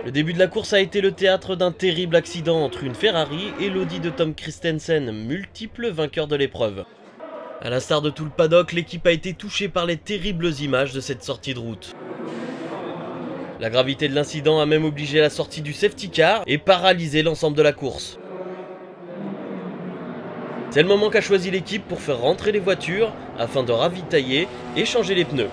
Le début de la course a été le théâtre d'un terrible accident entre une Ferrari et l'Audi de Tom Kristensen, multiple vainqueur de l'épreuve. A l'instar de tout le paddock, l'équipe a été touchée par les terribles images de cette sortie de route. La gravité de l'incident a même obligé la sortie du safety car et paralysé l'ensemble de la course. C'est le moment qu'a choisi l'équipe pour faire rentrer les voitures afin de ravitailler et changer les pneus.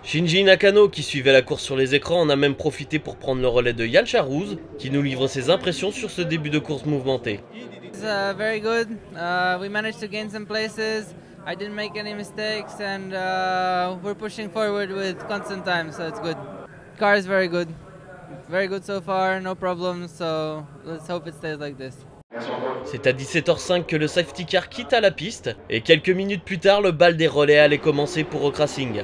Shinji Nakano, qui suivait la course sur les écrans, en a même profité pour prendre le relais de Yann Charrouz, qui nous livre ses impressions sur ce début de course mouvementée. Very good. We managed to gain some places. I didn't make any mistakes, and we're pushing forward with constant time, so it's good. Car is very good so far, no problems. So let's hope it stays like this. C'est à 17h05 que le safety car quitta la piste, et quelques minutes plus tard, le bal des relais allait commencer pour Rock Racing.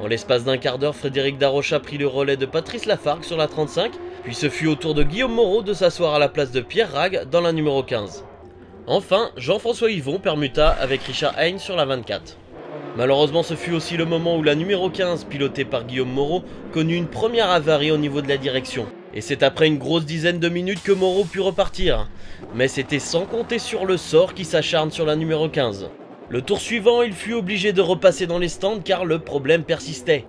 En l'espace d'un quart d'heure, Frédéric Darocha prit le relais de Patrice Lafargue sur la 35, puis ce fut au tour de Guillaume Moreau de s'asseoir à la place de Pierre Rague dans la numéro 15. Enfin, Jean-François Yvon permuta avec Richard Hein sur la 24. Malheureusement, ce fut aussi le moment où la numéro 15, pilotée par Guillaume Moreau, connut une première avarie au niveau de la direction. Et c'est après une grosse dizaine de minutes que Moreau put repartir. Mais c'était sans compter sur le sort qui s'acharne sur la numéro 15. Le tour suivant, il fut obligé de repasser dans les stands car le problème persistait.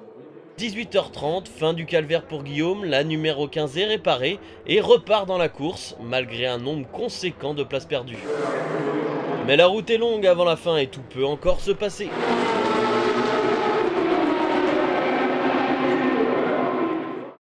18h30, fin du calvaire pour Guillaume, la numéro 15 est réparée et repart dans la course, malgré un nombre conséquent de places perdues. Mais la route est longue avant la fin et tout peut encore se passer.